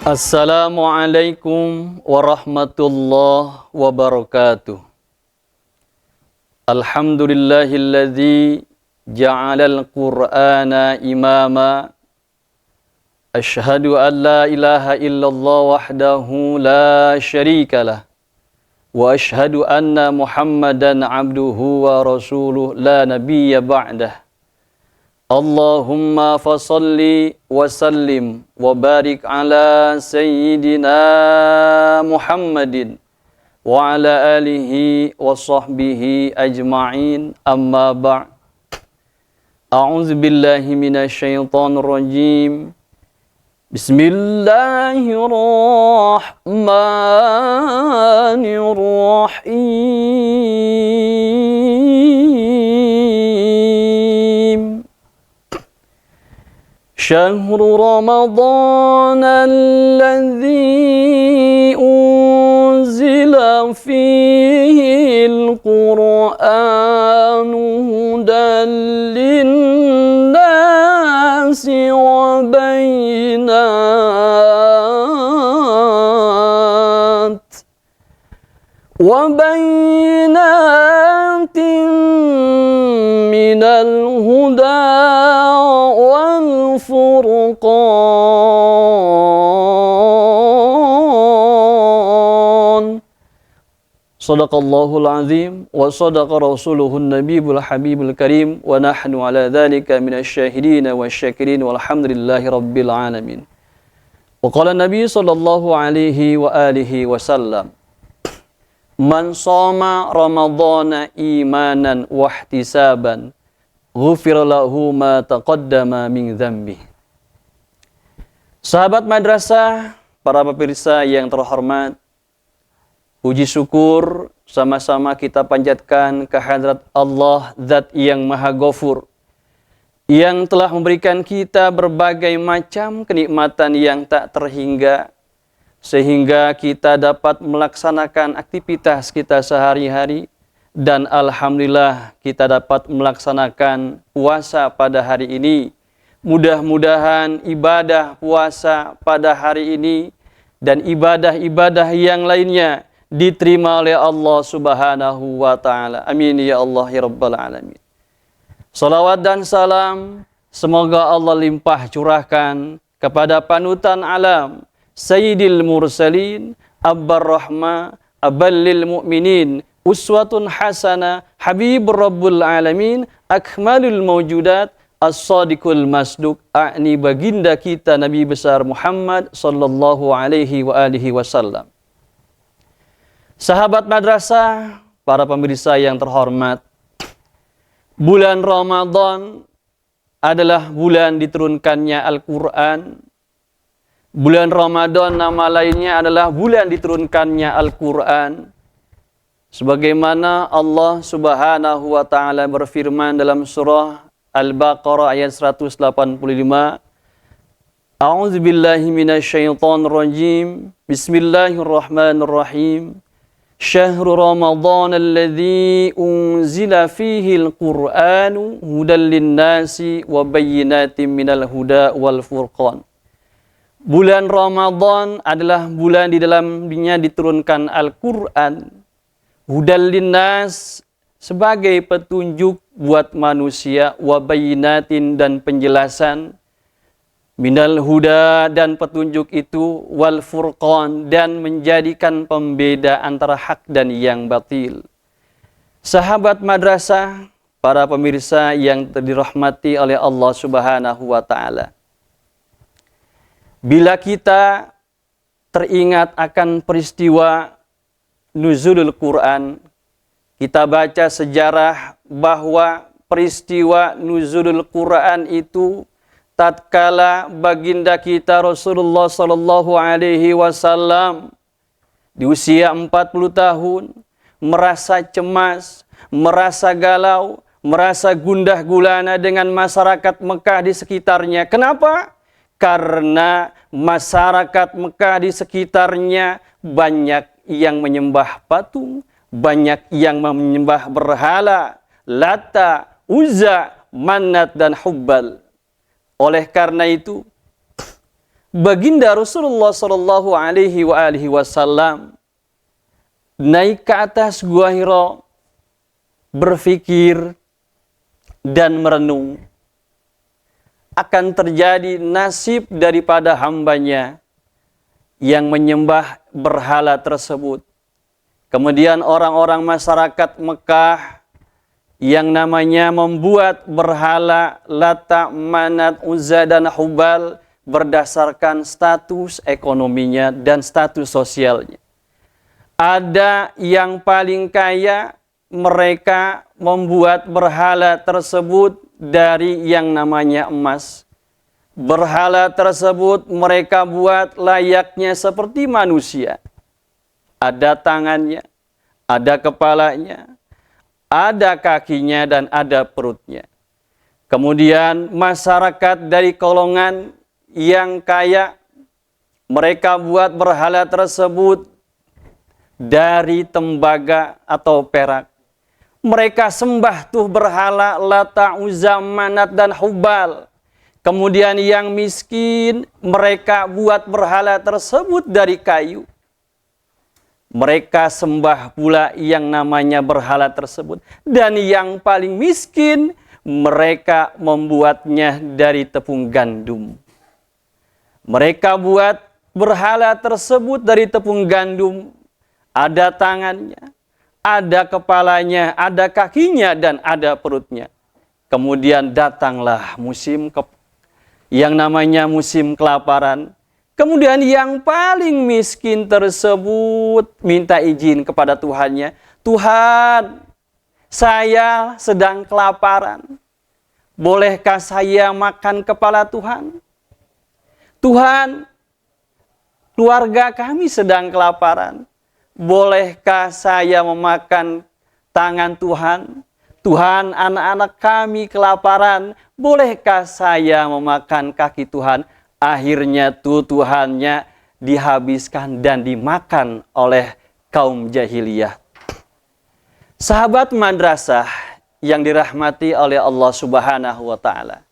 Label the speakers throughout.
Speaker 1: Assalamualaikum warahmatullahi wabarakatuh. Alhamdulillahilladzi ja'alal qur'ana imama. Ashhadu an la ilaha illallah wahdahu la syarikalah. Wa ashhadu anna Muhammadan abduhu wa rasuluh la nabiyya ba'dah. Allahumma fasalli wa sallim wa barik ala sayyidina Muhammadin wa ala alihi wa sahbihi ajma'in, amma ba'. A'udzu billahi minasy syaithanir rajim. Bismillahirrahmanirrahim. Syahrul Ramadan alladzi unzila fihi al-Qur'an hudan lin-nasi wa bayyinatin minal huda wal furqan. Shadaqallahul azim wa shadaqa rasuluhun nabiyul habibul karim wa nahnu ala dhalika minasyahidin wasyakirin walhamdulillahi rabbil alamin. Wa qala nabi sallallahu alaihi wa alihi wasallam, man shoma ramadhana imanan wa ihtisaban ghufira lahu ma taqaddama min dzambi. Sahabat madrasah, para pemirsa yang terhormat, puji syukur sama-sama kita panjatkan kehadrat Allah Zat yang Maha Ghafur, yang telah memberikan kita berbagai macam kenikmatan yang tak terhingga, sehingga kita dapat melaksanakan aktivitas kita sehari-hari. Dan alhamdulillah kita dapat melaksanakan puasa pada hari ini. Mudah-mudahan ibadah puasa pada hari ini dan ibadah-ibadah yang lainnya diterima oleh Allah Subhanahu wa ta'ala. Amin ya Allah ya Rabbal alamin. Salawat dan salam semoga Allah limpah curahkan kepada panutan alam, Sayyidil Mursalin, Abbar Rahma, Aballil Mu'minin, Uswatun Hasanah, Habibur Rabbul Alamin, Akmalul Mawjudat, As-Sadiqul Masduq, a'ni baginda kita Nabi besar Muhammad sallallahu alaihi wa alihi wasallam. Sahabat madrasah, para pemirsa yang terhormat, bulan Ramadan adalah bulan diturunkannya Al-Quran. Bulan Ramadan nama lainnya adalah bulan diturunkannya Al-Quran. Sebagaimana Allah Subhanahu wa ta'ala berfirman dalam surah Al-Baqarah ayat 185. A'udzu billahi minasyaitonir rajim. Bismillahirrahmanirrahim. Syahrul Ramadan alladzi unzila fihi al-Qur'anu hudan lin-nasi wa bayyinatin minal huda wal furqan. Bulan Ramadan adalah bulan di dalamnya diturunkan Al-Quran. Hudan linnas, sebagai petunjuk buat manusia, wa bayyinatin, dan penjelasan, minal huda, dan petunjuk itu, wal furqan, dan menjadikan pembeda antara hak dan yang batil. Sahabat madrasah, para pemirsa yang dirahmati oleh Allah Subhanahu wa ta'ala, bila kita teringat akan peristiwa nuzulul Quran, kita baca sejarah bahwa peristiwa nuzulul Quran itu tatkala baginda kita Rasulullah sallallahu alaihi wasallam di usia 40 tahun merasa cemas, merasa galau, merasa gundah gulana dengan masyarakat Mekah di sekitarnya. Kenapa? Karena masyarakat Mekah di sekitarnya banyak yang menyembah patung, banyak yang menyembah berhala, Lata, Uzza, Manat, dan Hubbal. Oleh karena itu, Baginda Rasulullah sallallahu alaihi wasallam naik ke atas Gua Hira, berfikir dan merenung akan terjadi nasib daripada hambanya yang menyembah berhala tersebut. Kemudian orang-orang masyarakat Mekah yang namanya membuat berhala Lata, Manat, Uzza, dan Hubal berdasarkan status ekonominya dan status sosialnya. Ada yang paling kaya, mereka membuat berhala tersebut dari yang namanya emas. Berhala tersebut mereka buat layaknya seperti manusia. Ada tangannya, ada kepalanya, ada kakinya, dan ada perutnya. Kemudian masyarakat dari golongan yang kaya, mereka buat berhala tersebut dari tembaga atau perak. Mereka sembah tuh berhala Lata, Uzza, Manat, dan Hubal. Kemudian yang miskin, mereka buat berhala tersebut dari kayu. Mereka sembah pula yang namanya berhala tersebut. Dan yang paling miskin, mereka membuatnya dari tepung gandum. Mereka buat berhala tersebut dari tepung gandum. Ada tangannya, ada kepalanya, ada kakinya, dan ada perutnya. Kemudian datanglah yang namanya musim kelaparan. Kemudian yang paling miskin tersebut minta izin kepada Tuhannya. Tuhan, saya sedang kelaparan. Bolehkah saya makan kepala Tuhan? Tuhan, keluarga kami sedang kelaparan. Bolehkah saya memakan tangan Tuhan? Tuhan, anak-anak kami kelaparan. Bolehkah saya memakan kaki Tuhan? Akhirnya Tuhannya dihabiskan dan dimakan oleh kaum jahiliyah. Sahabat madrasah yang dirahmati oleh Allah Subhanahu wa Ta'ala.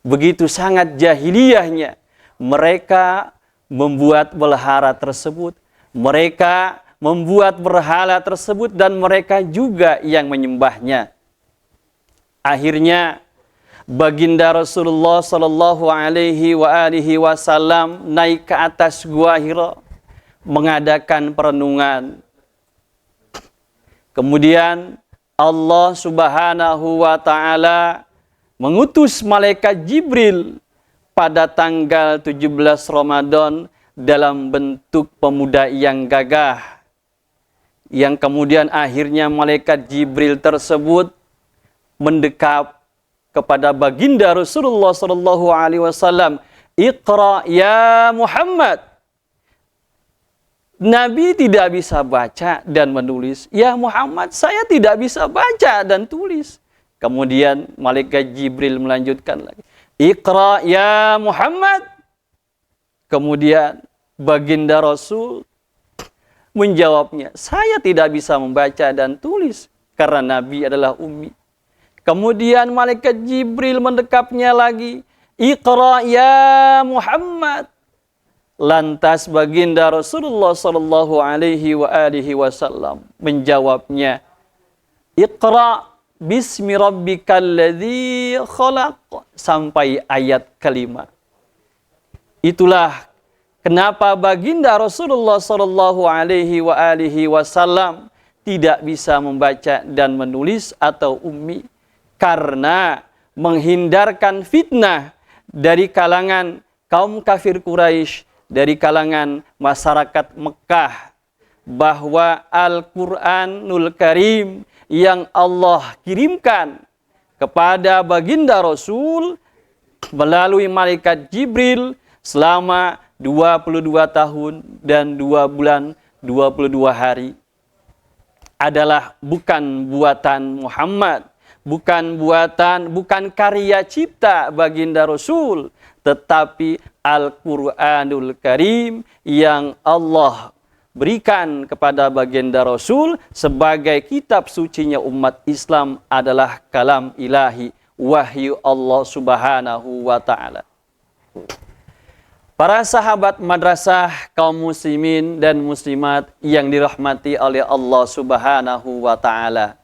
Speaker 1: Begitu sangat jahiliyahnya mereka membuat berhala tersebut. Mereka membuat berhala tersebut dan mereka juga yang menyembahnya. Akhirnya Baginda Rasulullah sallallahu alaihi wasallam naik ke atas Gua Hira mengadakan perenungan. Kemudian Allah Subhanahu wa Ta'ala mengutus malaikat Jibril pada tanggal 17 Ramadan dalam bentuk pemuda yang gagah. Yang kemudian akhirnya malaikat Jibril tersebut mendekap kepada baginda Rasulullah sallallahu alaihi wasallam, "Iqra ya Muhammad." Nabi tidak bisa baca dan menulis. "Ya Muhammad, saya tidak bisa baca dan tulis." Kemudian malaikat Jibril melanjutkan lagi, "Iqra ya Muhammad." Kemudian baginda Rasul menjawabnya, "Saya tidak bisa membaca dan tulis karena Nabi adalah ummi." Kemudian malaikat Jibril mendekapnya lagi, "Iqra ya Muhammad." Lantas baginda Rasulullah sallallahu alaihi wasallam menjawabnya, "Iqra bismi rabbikal ladzi khalaq," sampai ayat kelima. Itulah kenapa baginda Rasulullah sallallahu alaihi wasallam tidak bisa membaca dan menulis atau ummi. Karena menghindarkan fitnah dari kalangan kaum kafir Quraisy, dari kalangan masyarakat Mekah, bahwa Al-Quranul Karim yang Allah kirimkan kepada baginda Rasul melalui malaikat Jibril selama 22 tahun dan 2 bulan 22 hari adalah bukan buatan Muhammad, bukan karya cipta baginda Rasul, tetapi Al-Quranul Karim yang Allah berikan kepada baginda Rasul sebagai kitab sucinya umat Islam adalah kalam ilahi, wahyu Allah Subhanahu wa Ta'ala. Para sahabat madrasah kaum muslimin dan muslimat yang dirahmati oleh Allah Subhanahu wa taala.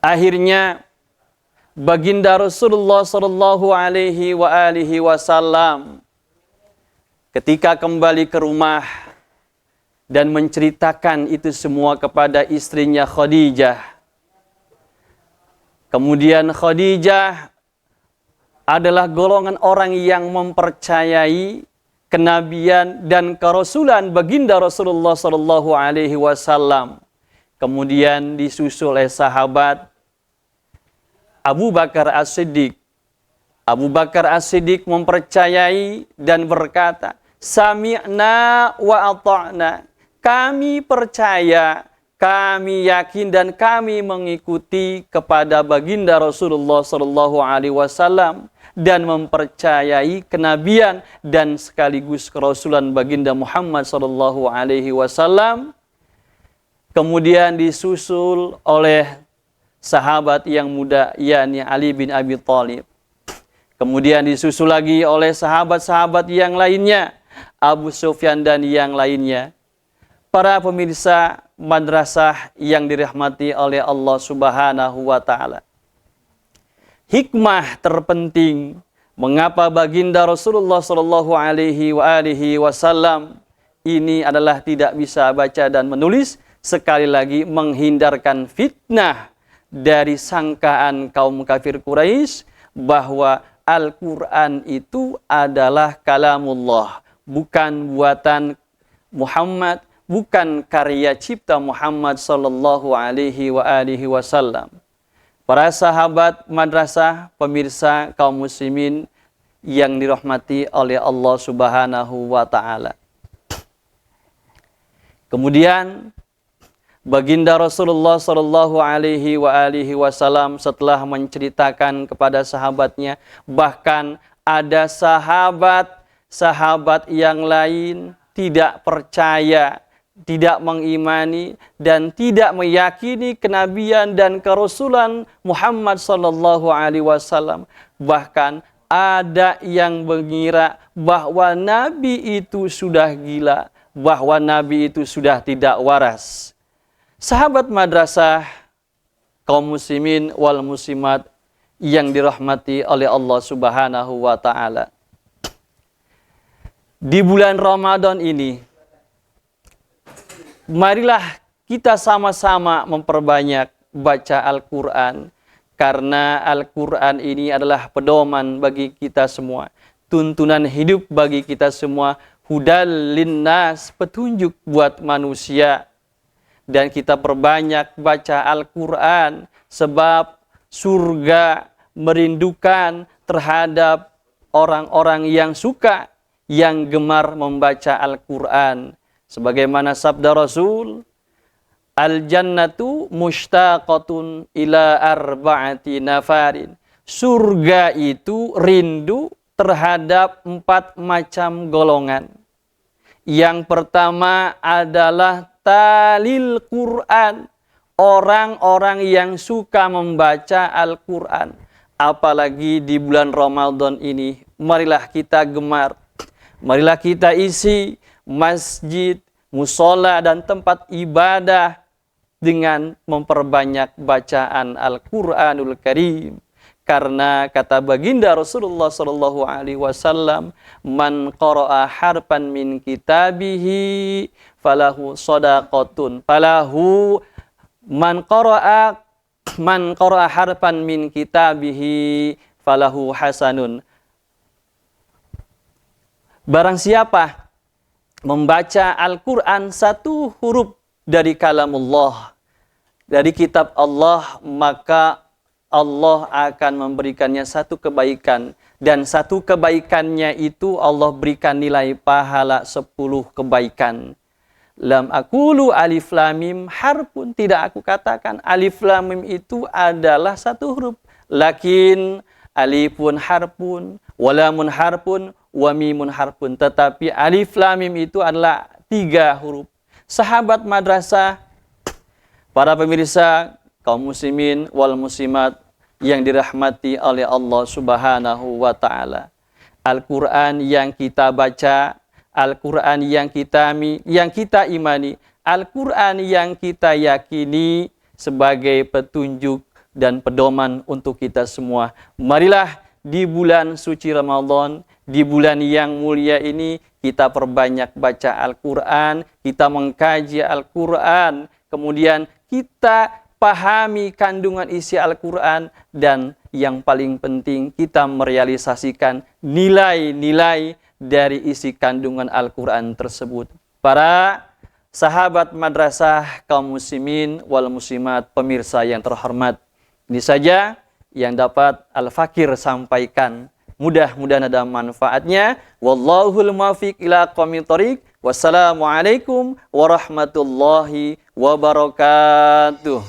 Speaker 1: Akhirnya baginda Rasulullah sallallahu alaihi wasallam ketika kembali ke rumah dan menceritakan itu semua kepada istrinya Khadijah. Kemudian Khadijah adalah golongan orang yang mempercayai kenabian dan kerasulan baginda Rasulullah sallallahu alaihi wasallam. Kemudian disusul oleh sahabat Abu Bakar As-Siddiq. Abu Bakar As-Siddiq mempercayai dan berkata, "Sami'na wa ata'na." Kami percaya, kami yakin dan kami mengikuti kepada baginda Rasulullah sallallahu alaihi wasallam dan mempercayai kenabian dan sekaligus kerasulan baginda Muhammad sallallahu alaihi wasallam. Kemudian disusul oleh sahabat yang muda, yakni Ali bin Abi Thalib. Kemudian disusul lagi oleh sahabat-sahabat yang lainnya, Abu Sufyan dan yang lainnya. Para pemirsa madrasah yang dirahmati oleh Allah Subhanahu wa taala. Hikmah terpenting mengapa baginda Rasulullah sallallahu alaihi wasallam ini adalah tidak bisa baca dan menulis, sekali lagi menghindarkan fitnah dari sangkaan kaum kafir Quraisy bahwa Al-Qur'an itu adalah kalamullah, bukan buatan Muhammad, bukan karya cipta Muhammad sallallahu alaihi wasallam. Para sahabat madrasah, pemirsa kaum muslimin yang dirahmati oleh Allah Subhanahu wa taala. Kemudian baginda Rasulullah sallallahu alaihi wasallam setelah menceritakan kepada sahabatnya, bahkan ada sahabat yang lain tidak percaya, tidak mengimani dan tidak meyakini kenabian dan kerasulan Muhammad sallallahu alaihi wasallam. Bahkan ada yang mengira bahwa nabi itu sudah gila, bahwa nabi itu sudah tidak waras. Sahabat madrasah kaum muslimin wal muslimat yang dirahmati oleh Allah Subhanahu wa taala. Di bulan Ramadan ini, marilah kita sama-sama memperbanyak baca Al-Quran. Karena Al-Quran ini adalah pedoman bagi kita semua. Tuntunan hidup bagi kita semua. Hudal linnas, petunjuk buat manusia. Dan kita perbanyak baca Al-Quran. Sebab surga merindukan terhadap orang-orang yang suka, yang gemar membaca Al-Quran. Sebagaimana sabda Rasul, Al-jannatu mushtaqatun ila arba'ati nafarin. Surga itu rindu terhadap 4 macam golongan. Yang pertama adalah talil Quran. Orang-orang yang suka membaca Al-Quran. Apalagi di bulan Ramadan ini, marilah kita gemar. Marilah kita isi masjid, musola dan tempat ibadah dengan memperbanyak bacaan Al-Quranul Karim. Karena kata baginda Rasulullah sallallahu alaihi wasallam, "Man qara'a harfan min kitabihi falahu shadaqatun." Man qara'a harfan min kitabihi falahu hasanun. Barang siapa membaca Al-Quran 1 huruf dari kalamullah, dari kitab Allah, maka Allah akan memberikannya 1 kebaikan. Dan 1 kebaikannya itu Allah berikan nilai pahala 10 kebaikan. Lam aqulu alif lam mim harfun. Tidak aku katakan alif lam mim itu adalah 1 huruf. Lakin alifun harfun, walamun harfun, wa mimun harfun. Tetapi alif lam mim itu adalah 3 huruf. Sahabat madrasah, para pemirsa kaum muslimin wal muslimat yang dirahmati oleh Allah Subhanahu wa taala. Al-Quran yang kita baca, Al-Quran yang kita imani, Al-Quran yang kita yakini sebagai petunjuk dan pedoman untuk kita semua. Marilah di bulan suci Ramadan, di bulan yang mulia ini, kita perbanyak baca Al-Quran, kita mengkaji Al-Quran, kemudian kita pahami kandungan isi Al-Quran, dan yang paling penting kita merealisasikan nilai-nilai dari isi kandungan Al-Quran tersebut. Para sahabat madrasah kaum muslimin wal muslimat, pemirsa yang terhormat, ini saja yang dapat Al-Fakir sampaikan. Mudah-mudahan ada manfaatnya. Wallahul muwaffiq ila aqwamit thoriq. Wassalamualaikum warahmatullahi wabarakatuh.